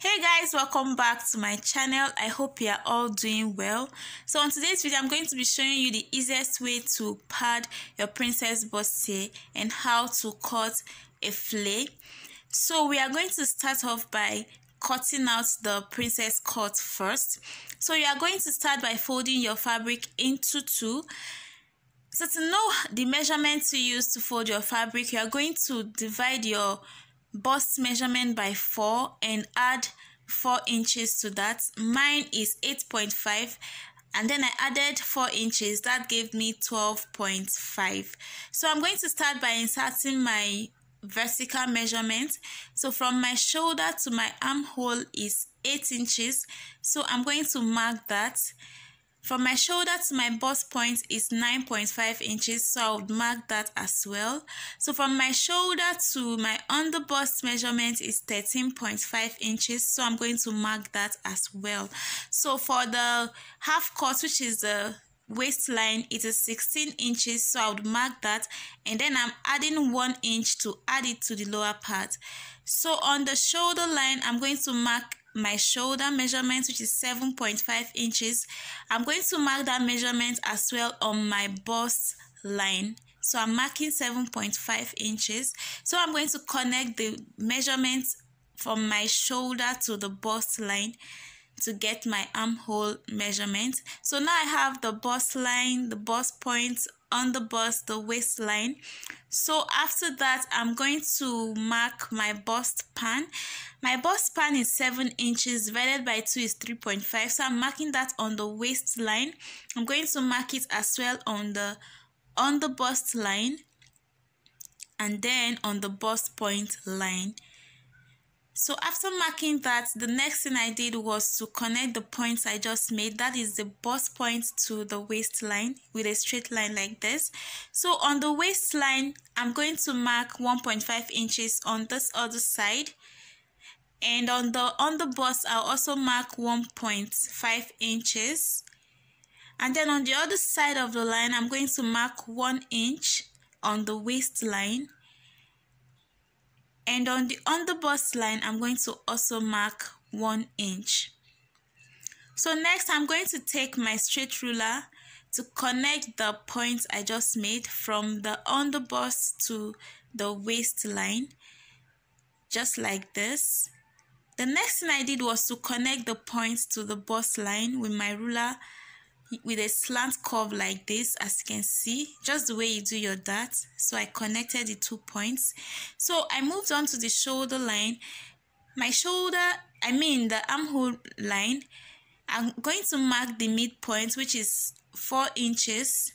Hey guys, welcome back to my channel. I hope you are all doing well. So on today's video, I'm going to be showing you the easiest way to pad your princess bustier and how to cut a flay. So we are going to start off by cutting out the princess cut first. So you are going to start by folding your fabric into two. So to know the measurement to use to fold your fabric, you are going to divide your bust measurement by 4 and add 4 inches to that. Mine is 8.5 and then I added 4 inches. That gave me 12.5. So I'm going to start by inserting my vertical measurement. So from my shoulder to my armhole is 8 inches. So I'm going to mark that. From my shoulder to my bust point is 9.5 inches, so I would mark that as well. So from my shoulder to my under bust measurement is 13.5 inches, so I'm going to mark that as well. So for the half cut, which is the waistline, it is 16 inches, so I would mark that, and then I'm adding 1 inch to add it to the lower part. So on the shoulder line, I'm going to mark my shoulder measurement, which is 7.5 inches. I'm going to mark that measurement as well on my bust line. So I'm marking 7.5 inches. So I'm going to connect the measurement from my shoulder to the bust line to get my armhole measurement. So now I have the bust line, the bust point, on the bust, the waistline. So after that, I'm going to mark my bust pan. My bust pan is 7 inches, divided by 2 is 3.5. So I'm marking that on the waistline. I'm going to mark it as well on the bust line and then on the bust point line. So after marking that, the next thing I did was to connect the points I just made. That is the bust point to the waistline with a straight line like this. So on the waistline, I'm going to mark 1.5 inches on this other side. And on the bust, I'll also mark 1.5 inches. And then on the other side of the line, I'm going to mark 1 inch on the waistline. And on the underbust line, I'm going to also mark 1 inch. So next, I'm going to take my straight ruler to connect the points I just made from the underbust to the waistline, just like this. The next thing I did was to connect the points to the bust line with my ruler with a slant curve like this, as you can see, just the way you do your dart. So I connected the 2 points. So I moved on to the shoulder line. The armhole line, I'm going to mark the midpoint, which is 4 inches.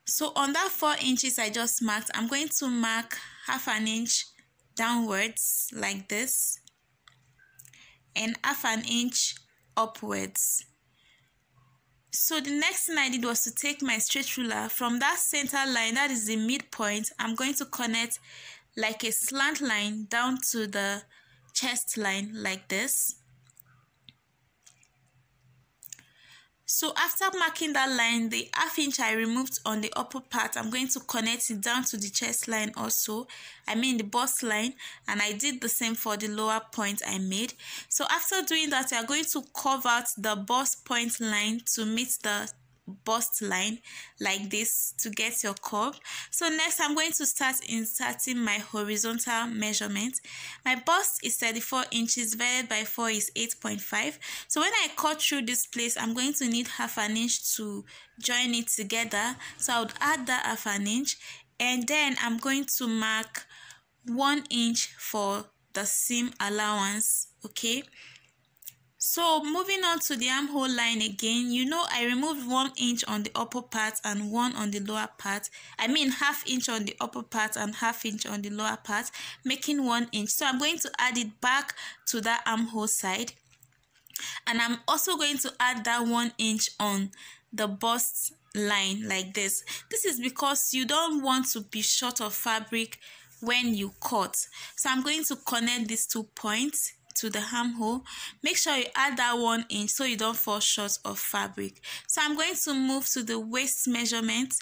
So on that 4 inches I just marked, I'm going to mark half an inch downwards like this and half an inch upwards. So the next thing I did was to take my straight ruler from that center line, that is the midpoint. I'm going to connect like a slant line down to the chest line like this. So after marking that line, the half inch I removed on the upper part, I'm going to connect it down to the chest line also. The bust line, and I did the same for the lower point I made. So after doing that, you are going to curve out the bust point line to meet the bust line like this to get your curve. So next, I'm going to start inserting my horizontal measurement. My bust is 34 inches, divided by 4 is 8.5. So when I cut through this place, I'm going to need half an inch to join it together. So I would add that half an inch, and then I'm going to mark 1 inch for the seam allowance. Okay. So moving on to the armhole line again, I removed 1 inch on the upper part and 1 on the lower part. Half inch on the upper part and half inch on the lower part, making 1 inch. So I'm going to add it back to that armhole side. And I'm also going to add that 1 inch on the bust line like this. This is because you don't want to be short of fabric when you cut. So I'm going to connect these 2 points to the armhole. Make sure you add that 1 inch so you don't fall short of fabric. So I'm going to move to the waist measurement,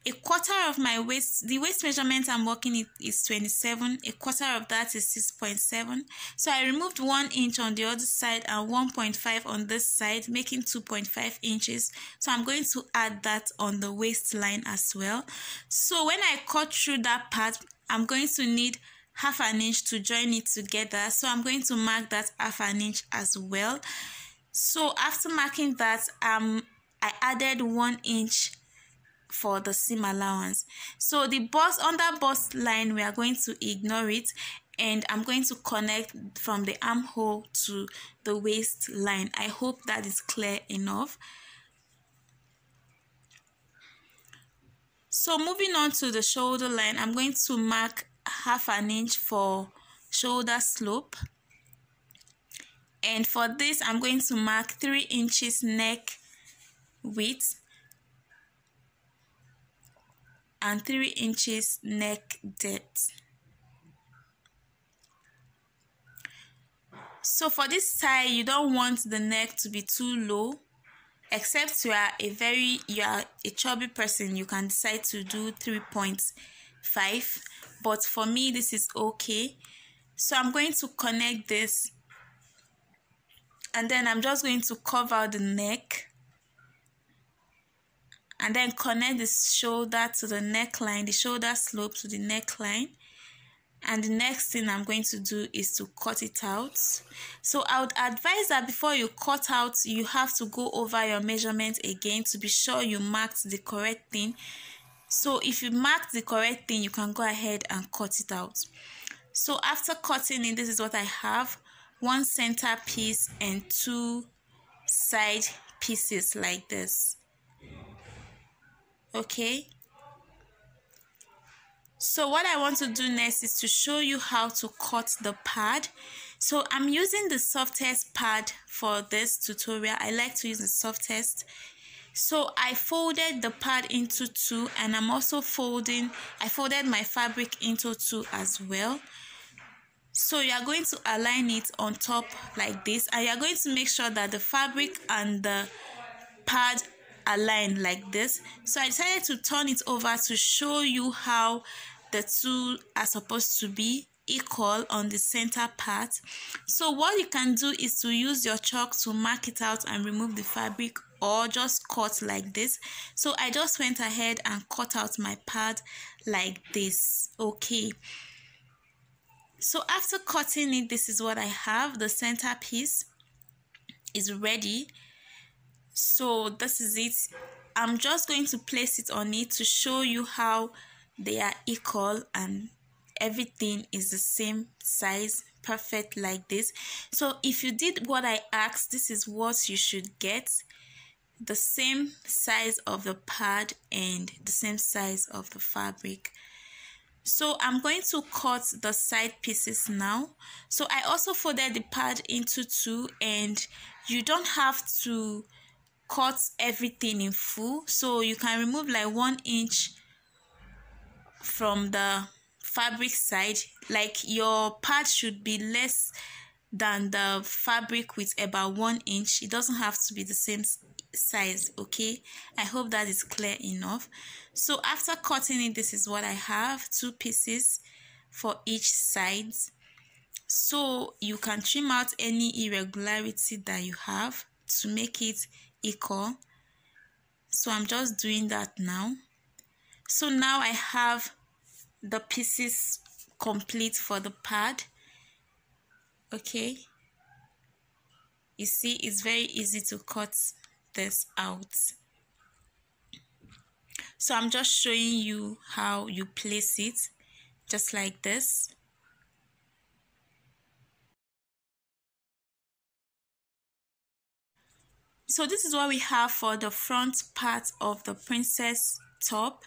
a quarter of my waist, the waist measurement I'm working it is 27, a quarter of that is 6.7. So I removed 1 inch on the other side and 1.5 on this side, making 2.5 inches. So I'm going to add that on the waistline as well. So when I cut through that part, I'm going to need half an inch to join it together. So I'm going to mark that half an inch as well. So after marking that, I added 1 inch for the seam allowance. So the bust, under bust line, we are going to ignore it, and I'm going to connect from the armhole to the waistline. I hope that is clear enough. So moving on to the shoulder line, I'm going to mark half an inch for shoulder slope. And for this, I'm going to mark 3 inches neck width and 3 inches neck depth. So for this style, you don't want the neck to be too low, except you are a chubby person. You can decide to do 3.5, but for me this is okay. So I'm going to connect this, and then I'm just going to cover the neck, and then connect the shoulder to the neckline, the shoulder slope to the neckline. And the next thing I'm going to do is to cut it out. So I would advise that before you cut out, you have to go over your measurement again to be sure you marked the correct thing. So if you marked the correct thing, you can go ahead and cut it out. So after cutting it, this is what I have: 1 center piece and 2 side pieces like this. Okay. So what I want to do next is to show you how to cut the pad. So I'm using the softest pad for this tutorial. I like to use the softest. So I folded the pad into 2, and I'm also folded my fabric into 2 as well. So you are going to align it on top like this, and you are going to make sure that the fabric and the pad align like this. So I decided to turn it over to show you how the two are supposed to be equal on the center part. So what you can do is to use your chalk to mark it out and remove the fabric, or just cut like this. So I just went ahead and cut out my pad like this. Okay, so after cutting it, this is what I have. The center piece is ready. So this is it. I'm just going to place it on it to show you how they are equal and everything is the same size, perfect like this. So if you did what I asked, this is what you should get: the same size of the pad and the same size of the fabric. So I'm going to cut the side pieces now. So I also folded the pad into 2, and you don't have to cut everything in full. So you can remove like 1 inch from the fabric side. Like your pad should be less than the fabric with about 1 inch. It doesn't have to be the same size. Okay, I hope that is clear enough. So after cutting it, this is what I have: 2 pieces for each side. So you can trim out any irregularity that you have to make it equal. So I'm just doing that now. So now I have the pieces complete for the pad. Okay, you see, it's very easy to cut this out. So I'm just showing you how you place it, just like this. So this is what we have for the front part of the princess top.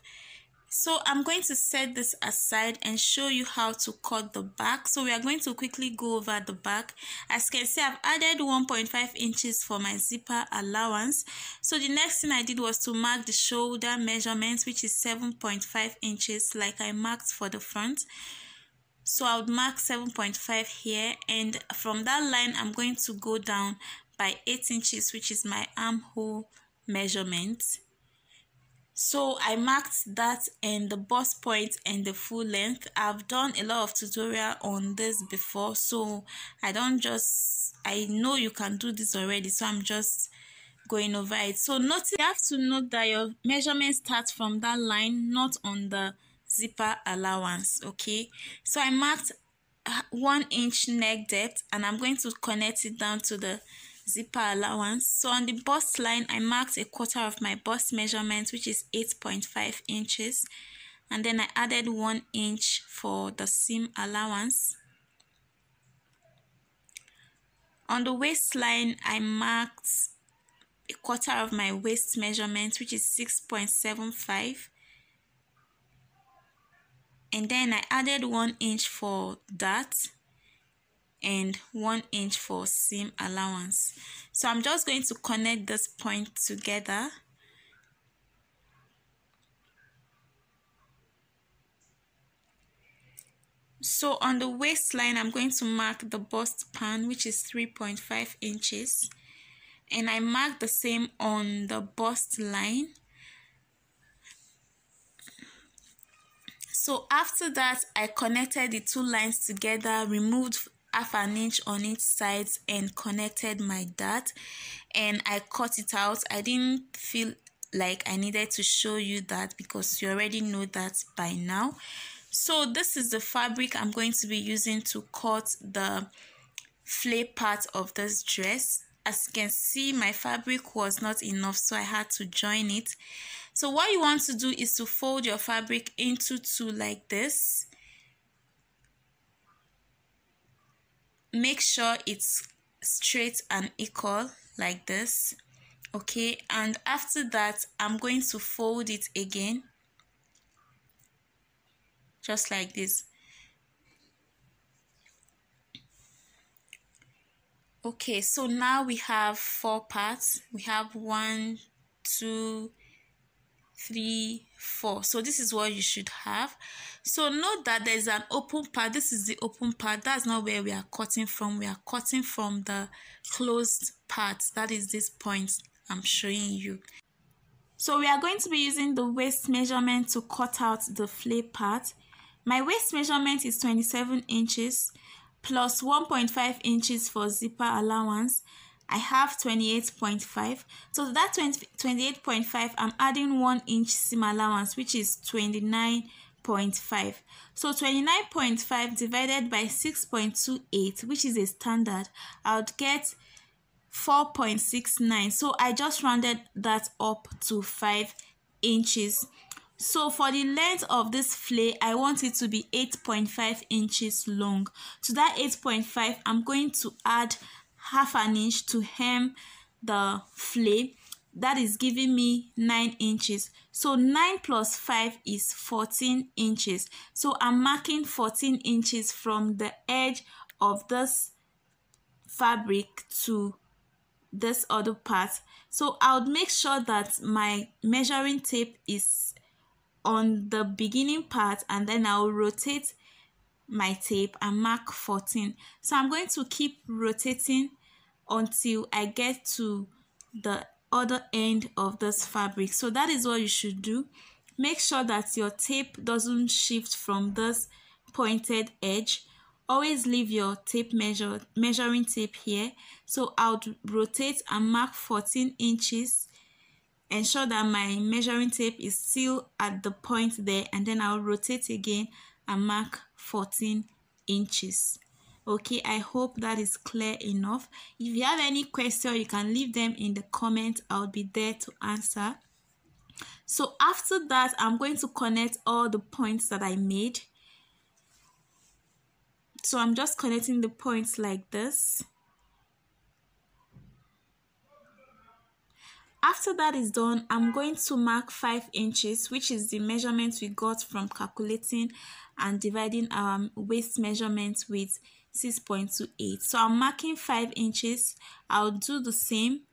So I'm going to set this aside and show you how to cut the back. So we are going to quickly go over the back. As you can see, I've added 1.5 inches for my zipper allowance. So the next thing I did was to mark the shoulder measurement, which is 7.5 inches, like I marked for the front. So I would mark 7.5 here, and from that line I'm going to go down by 8 inches, which is my armhole measurement. So I marked that and the bust point and the full length. I've done a lot of tutorial on this before, so I know you can do this already, so I'm just going over it. So notice, you have to note that your measurement starts from that line, not on the zipper allowance. Okay, so I marked 1 inch neck depth and I'm going to connect it down to the zipper allowance. So on the bust line, I marked 1/4 of my bust measurement, which is 8.5 inches, and then I added 1 inch for the seam allowance. On the waistline, I marked 1/4 of my waist measurement, which is 6.75, and then I added 1 inch for that and 1 inch for seam allowance. So I'm just going to connect this point together. So on the waistline, I'm going to mark the bust pan, which is 3.5 inches, and I mark the same on the bust line. So after that, I connected the two lines together, removed 1/2 inch on each side and connected my dart, and I cut it out. I didn't feel like I needed to show you that because you already know that by now. So this is the fabric I'm going to be using to cut the flare part of this dress. As you can see, my fabric was not enough, so I had to join it. So what you want to do is to fold your fabric into two like this. Make sure it's straight and equal like this. Okay, and after that, I'm going to fold it again, just like this. Okay, so now we have 4 parts. We have 1, 2, 3, 4. So this is what you should have. So note that there's an open part. This is the open part. That's not where we are cutting from. We are cutting from the closed part. That is this point I'm showing you. So we are going to be using the waist measurement to cut out the flare part. My waist measurement is 27 inches plus 1.5 inches for zipper allowance. I have 28.5. So to that 28.5, I'm adding 1 inch seam allowance, which is 29.5. So 29.5 divided by 6.28, which is a standard, I would get 4.69. So I just rounded that up to 5 inches. So for the length of this flare, I want it to be 8.5 inches long. To that 8.5, I'm going to add 1/2 inch to hem the flare. That is giving me 9 inches. So 9 plus 5 is 14 inches. So I'm marking 14 inches from the edge of this fabric to this other part. So I would make sure that my measuring tape is on the beginning part, and then I'll rotate my tape and mark 14. So I'm going to keep rotating until I get to the other end of this fabric. So that is what you should do. Make sure that your tape doesn't shift from this pointed edge. Always leave your tape measuring tape here. So I'll rotate and mark 14 inches. Ensure that my measuring tape is still at the point there, and then I'll rotate again and mark 14 inches. Okay, I hope that is clear enough. If you have any question, you can leave them in the comments. I'll be there to answer. So after that, I'm going to connect all the points that I made. So I'm just connecting the points like this. After that is done, I'm going to mark 5 inches, which is the measurement we got from calculating and dividing our waist measurement with 6.28. So I'm marking 5 inches. I'll do the same.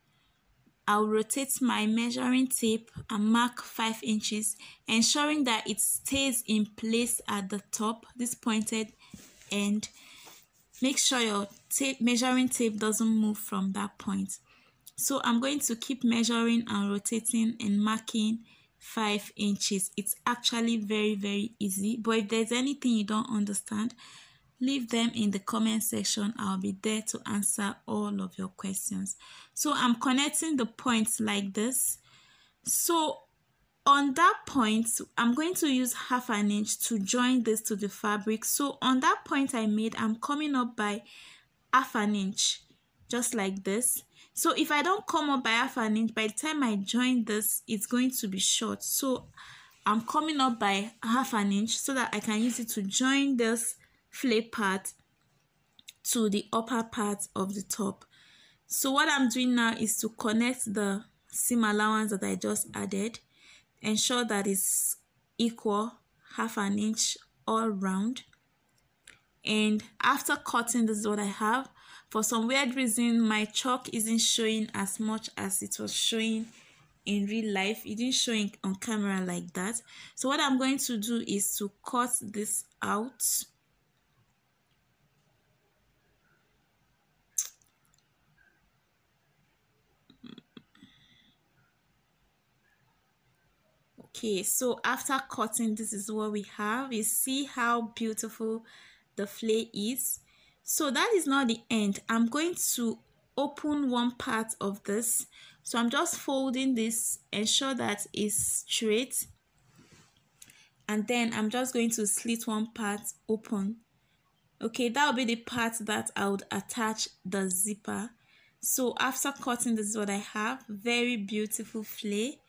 I'll rotate my measuring tape and mark 5 inches, ensuring that it stays in place at the top, this pointed end. Make sure your measuring tape doesn't move from that point. So I'm going to keep measuring and rotating and marking 5 inches. It's actually very easy, but if there's anything you don't understand, leave them in the comment section. I'll be there to answer all of your questions. So I'm connecting the points like this. So on that point, I'm going to use 1/2 inch to join this to the fabric. So on that point I made, I'm coming up by 1/2 inch, just like this. So if I don't come up by 1/2 inch, by the time I join this, it's going to be short. So I'm coming up by 1/2 inch so that I can use it to join this flap part to the upper part of the top. So what I'm doing now is to connect the seam allowance that I just added, ensure that it's equal, 1/2 inch all round. And after cutting, this is what I have. For some weird reason, my chalk isn't showing as much as it was showing in real life. It didn't show on camera like that. So what I'm going to do is to cut this out. Okay, so after cutting, this is what we have. You see how beautiful the flay is. So that is not the end. I'm going to open one part of this. So I'm just folding this, ensure that it's straight, and then I'm just going to slit one part open. Okay, that will be the part that I would attach the zipper. So after cutting, this is what I have. Very beautiful flay.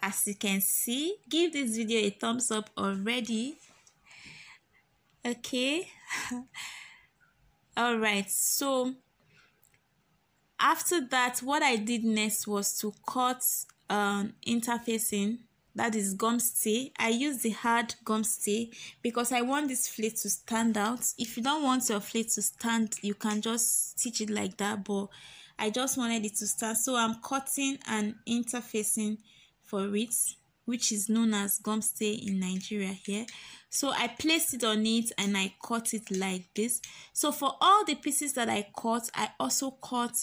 As you can see, give this video a thumbs up already. Okay. All right, so after that, what I did next was to cut interfacing, that is gum stay. I use the hard gum stay because I want this flay to stand out. If you don't want your flay to stand, you can just stitch it like that, but I just wanted it to stand. So I'm cutting an interfacing for it, which is known as gum stay in Nigeria here. So I placed it on it and I cut it like this. So for all the pieces that I cut, I also cut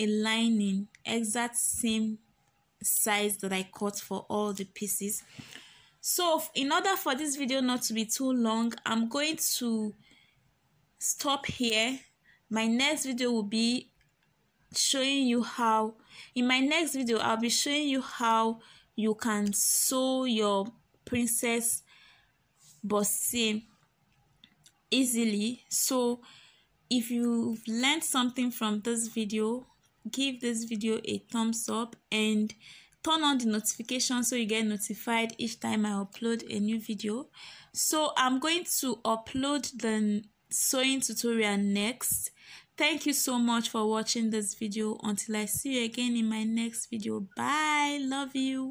a lining exact same size that I cut for all the pieces. So in order for this video not to be too long, I'm going to stop here. My next video will be showing you how, in my next video I'll be showing you how you can sew your princess bustier easily. So if you've learned something from this video, give this video a thumbs up and turn on the notification so you get notified each time I upload a new video. So I'm going to upload the sewing tutorial next. Thank you so much for watching this video. Until I see you again in my next video. Bye. Love you.